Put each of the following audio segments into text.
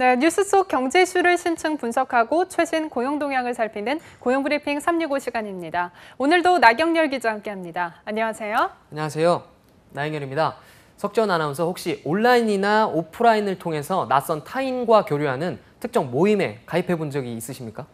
네, 뉴스 속 경제 이슈를 심층 분석하고 최신 고용 동향을 살피는 고용브리핑 365 시간입니다. 오늘도 나경열 기자와 함께합니다. 안녕하세요. 안녕하세요. 나경열입니다. 석전 아나운서, 혹시 온라인이나 오프라인을 통해서 낯선 타인과 교류하는 특정 모임에 가입해 본 적이 있으십니까?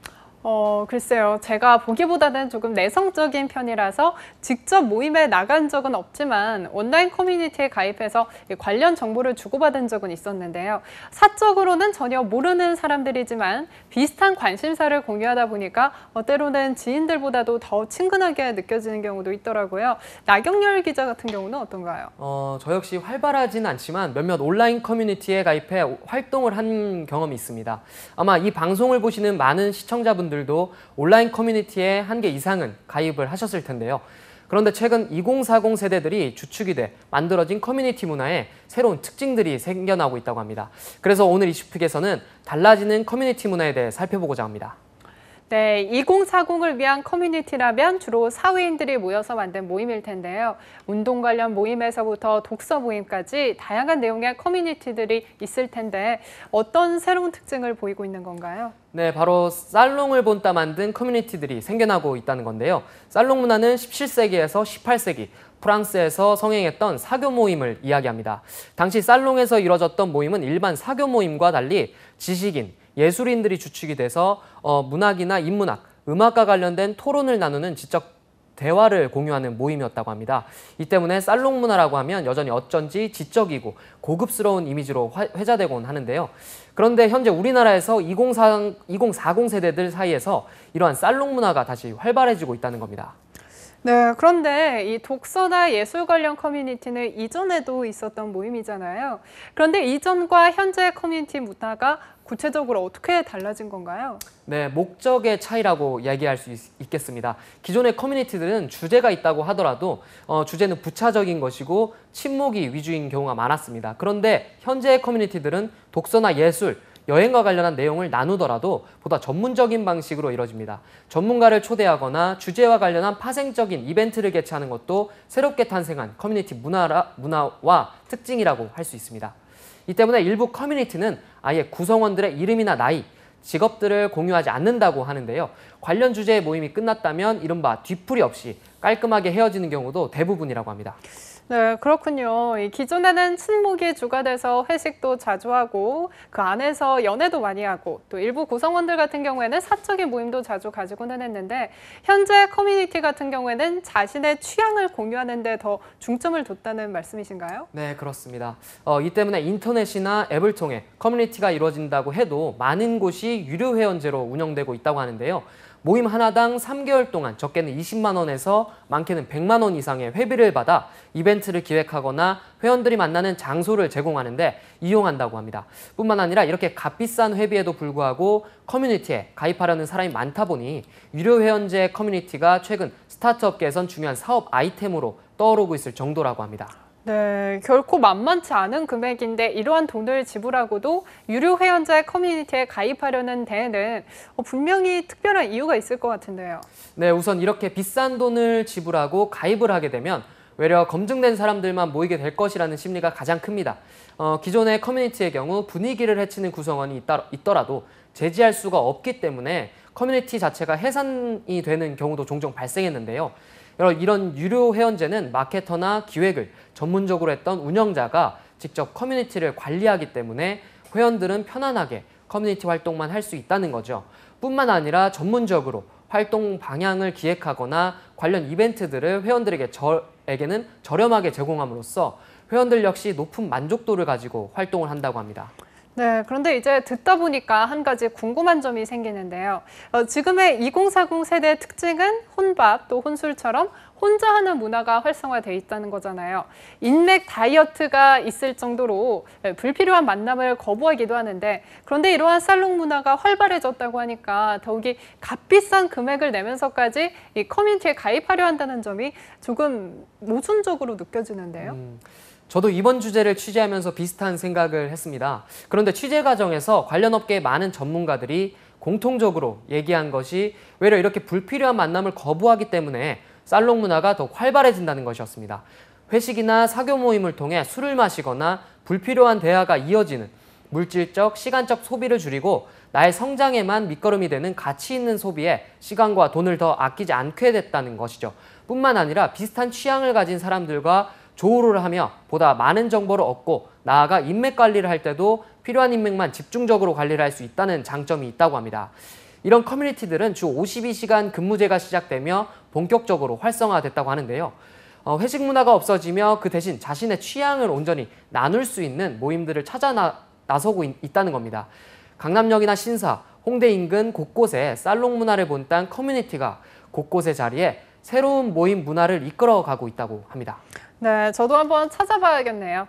글쎄요. 제가 보기보다는 조금 내성적인 편이라서 직접 모임에 나간 적은 없지만 온라인 커뮤니티에 가입해서 관련 정보를 주고받은 적은 있었는데요. 사적으로는 전혀 모르는 사람들이지만 비슷한 관심사를 공유하다 보니까 때로는 지인들보다도 더 친근하게 느껴지는 경우도 있더라고요. 나경열 기자 같은 경우는 어떤가요? 저 역시 활발하진 않지만 몇몇 온라인 커뮤니티에 가입해 활동을 한 경험이 있습니다. 아마 이 방송을 보시는 많은 시청자분들도 온라인 커뮤니티에 한 개 이상은 가입을 하셨을 텐데요. 그런데 최근 2040 세대들이 주축이 돼 만들어진 커뮤니티 문화에 새로운 특징들이 생겨나고 있다고 합니다. 그래서 오늘 이슈픽에서는 달라지는 커뮤니티 문화에 대해 살펴보고자 합니다. 네, 2040을 위한 커뮤니티라면 주로 사회인들이 모여서 만든 모임일 텐데요. 운동 관련 모임에서부터 독서 모임까지 다양한 내용의 커뮤니티들이 있을 텐데 어떤 새로운 특징을 보이고 있는 건가요? 네, 바로 살롱을 본따 만든 커뮤니티들이 생겨나고 있다는 건데요. 살롱 문화는 17세기에서 18세기 프랑스에서 성행했던 사교 모임을 이야기합니다. 당시 살롱에서 이뤄졌던 모임은 일반 사교 모임과 달리 지식인, 예술인들이 주축이 돼서 문학이나 인문학, 음악과 관련된 토론을 나누는 지적 대화를 공유하는 모임이었다고 합니다. 이 때문에 살롱 문화라고 하면 여전히 어쩐지 지적이고 고급스러운 이미지로 회자되곤 하는데요. 그런데 현재 우리나라에서 2040 세대들 사이에서 이러한 살롱 문화가 다시 활발해지고 있다는 겁니다. 네, 그런데 이 독서나 예술 관련 커뮤니티는 이전에도 있었던 모임이잖아요. 그런데 이전과 현재 커뮤니티 문화가 구체적으로 어떻게 달라진 건가요? 네, 목적의 차이라고 얘기할 수 있겠습니다. 기존의 커뮤니티들은 주제가 있다고 하더라도 주제는 부차적인 것이고 친목이 위주인 경우가 많았습니다. 그런데 현재의 커뮤니티들은 독서나 예술, 여행과 관련한 내용을 나누더라도 보다 전문적인 방식으로 이뤄집니다. 전문가를 초대하거나 주제와 관련한 파생적인 이벤트를 개최하는 것도 새롭게 탄생한 커뮤니티 문화와 특징이라고 할 수 있습니다. 이 때문에 일부 커뮤니티는 아예 구성원들의 이름이나 나이, 직업들을 공유하지 않는다고 하는데요. 관련 주제의 모임이 끝났다면 이른바 뒤풀이 없이 깔끔하게 헤어지는 경우도 대부분이라고 합니다. 네, 그렇군요. 기존에는 친목이 주가 돼서 회식도 자주 하고 그 안에서 연애도 많이 하고 또 일부 구성원들 같은 경우에는 사적인 모임도 자주 가지고는 했는데 현재 커뮤니티 같은 경우에는 자신의 취향을 공유하는 데 더 중점을 뒀다는 말씀이신가요? 네, 그렇습니다. 이 때문에 인터넷이나 앱을 통해 커뮤니티가 이루어진다고 해도 많은 곳이 유료 회원제로 운영되고 있다고 하는데요. 모임 하나당 3개월 동안 적게는 20만 원에서 많게는 100만 원 이상의 회비를 받아 이벤트를 기획하거나 회원들이 만나는 장소를 제공하는데 이용한다고 합니다. 뿐만 아니라 이렇게 값비싼 회비에도 불구하고 커뮤니티에 가입하려는 사람이 많다 보니 유료 회원제 커뮤니티가 최근 스타트업계에선 중요한 사업 아이템으로 떠오르고 있을 정도라고 합니다. 네, 결코 만만치 않은 금액인데 이러한 돈을 지불하고도 유료 회원제 커뮤니티에 가입하려는 데에는 분명히 특별한 이유가 있을 것 같은데요. 네, 우선 이렇게 비싼 돈을 지불하고 가입을 하게 되면 외려 검증된 사람들만 모이게 될 것이라는 심리가 가장 큽니다. 기존의 커뮤니티의 경우 분위기를 해치는 구성원이 있더라도 제지할 수가 없기 때문에 커뮤니티 자체가 해산이 되는 경우도 종종 발생했는데요. 이런 유료 회원제는 마케터나 기획을 전문적으로 했던 운영자가 직접 커뮤니티를 관리하기 때문에 회원들은 편안하게 커뮤니티 활동만 할 수 있다는 거죠. 뿐만 아니라 전문적으로 활동 방향을 기획하거나 관련 이벤트들을 회원들에게는 저렴하게 제공함으로써 회원들 역시 높은 만족도를 가지고 활동을 한다고 합니다. 네, 그런데 이제 듣다 보니까 한 가지 궁금한 점이 생기는데요. 지금의 2040 세대의 특징은 혼밥 또 혼술처럼 혼자 하는 문화가 활성화돼 있다는 거잖아요. 인맥 다이어트가 있을 정도로 불필요한 만남을 거부하기도 하는데 그런데 이러한 살롱 문화가 활발해졌다고 하니까 더욱이 값비싼 금액을 내면서까지 이 커뮤니티에 가입하려 한다는 점이 조금 모순적으로 느껴지는데요. 저도 이번 주제를 취재하면서 비슷한 생각을 했습니다. 그런데 취재 과정에서 관련 업계의 많은 전문가들이 공통적으로 얘기한 것이 외려 이렇게 불필요한 만남을 거부하기 때문에 살롱 문화가 더 활발해진다는 것이었습니다. 회식이나 사교 모임을 통해 술을 마시거나 불필요한 대화가 이어지는 물질적, 시간적 소비를 줄이고 나의 성장에만 밑거름이 되는 가치 있는 소비에 시간과 돈을 더 아끼지 않게 됐다는 것이죠. 뿐만 아니라 비슷한 취향을 가진 사람들과 조우를 하며 보다 많은 정보를 얻고 나아가 인맥 관리를 할 때도 필요한 인맥만 집중적으로 관리를 할 수 있다는 장점이 있다고 합니다. 이런 커뮤니티들은 주 52시간 근무제가 시작되며 본격적으로 활성화됐다고 하는데요. 회식 문화가 없어지며 그 대신 자신의 취향을 온전히 나눌 수 있는 모임들을 찾아 나서고 있다는 겁니다. 강남역이나 신사, 홍대 인근 곳곳에 살롱 문화를 본딴 커뮤니티가 곳곳의 자리에 새로운 모임 문화를 이끌어가고 있다고 합니다. 네, 저도 한번 찾아봐야겠네요.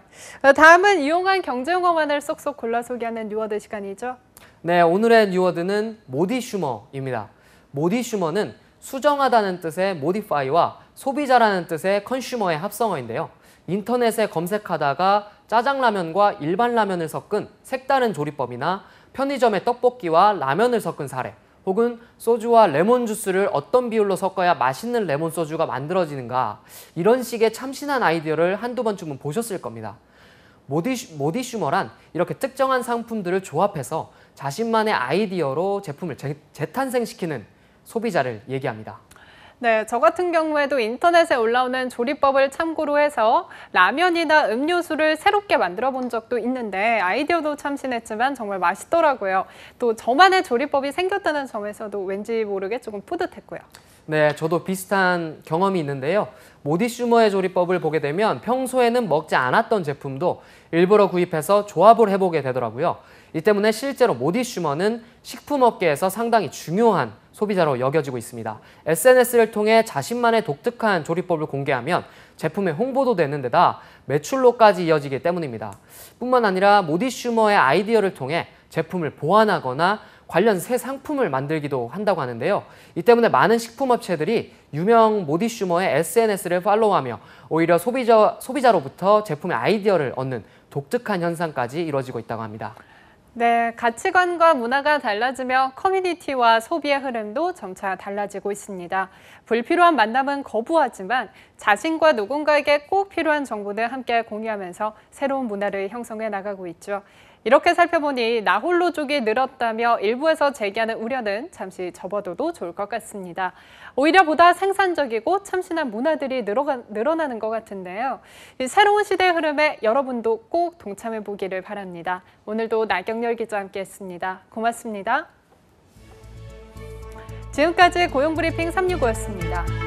다음은 이용한 경제용어만을 쏙쏙 골라 소개하는 뉴워드 시간이죠. 네, 오늘의 뉴워드는 모디슈머입니다. 모디슈머는 수정하다는 뜻의 modify와 소비자라는 뜻의 consumer의 합성어인데요. 인터넷에 검색하다가 짜장라면과 일반 라면을 섞은 색다른 조리법이나 편의점의 떡볶이와 라면을 섞은 사례, 혹은 소주와 레몬 주스를 어떤 비율로 섞어야 맛있는 레몬 소주가 만들어지는가, 이런 식의 참신한 아이디어를 한두 번쯤은 보셨을 겁니다. 모디슈머란 이렇게 특정한 상품들을 조합해서 자신만의 아이디어로 제품을 재탄생시키는 소비자를 얘기합니다. 네, 저 같은 경우에도 인터넷에 올라오는 조리법을 참고로 해서 라면이나 음료수를 새롭게 만들어 본 적도 있는데 아이디어도 참신했지만 정말 맛있더라고요. 또 저만의 조리법이 생겼다는 점에서도 왠지 모르게 조금 뿌듯했고요. 네, 저도 비슷한 경험이 있는데요. 모디슈머의 조리법을 보게 되면 평소에는 먹지 않았던 제품도 일부러 구입해서 조합을 해보게 되더라고요. 이 때문에 실제로 모디슈머는 식품업계에서 상당히 중요한 소비자로 여겨지고 있습니다. SNS를 통해 자신만의 독특한 조리법을 공개하면 제품의 홍보도 되는 데다 매출로까지 이어지기 때문입니다. 뿐만 아니라 모디슈머의 아이디어를 통해 제품을 보완하거나 관련 새 상품을 만들기도 한다고 하는데요. 이 때문에 많은 식품업체들이 유명 모디슈머의 SNS를 팔로우하며 오히려 소비자로부터 제품의 아이디어를 얻는 독특한 현상까지 이루어지고 있다고 합니다. 네, 가치관과 문화가 달라지며 커뮤니티와 소비의 흐름도 점차 달라지고 있습니다. 불필요한 만남은 거부하지만 자신과 누군가에게 꼭 필요한 정보들 함께 공유하면서 새로운 문화를 형성해 나가고 있죠. 이렇게 살펴보니 나 홀로족이 늘었다며 일부에서 제기하는 우려는 잠시 접어둬도 좋을 것 같습니다. 오히려 보다 생산적이고 참신한 문화들이 늘어나는 것 같은데요. 이 새로운 시대의 흐름에 여러분도 꼭 동참해 보기를 바랍니다. 오늘도 나경렬 기자와 함께했습니다. 고맙습니다. 지금까지 고용브리핑 365였습니다.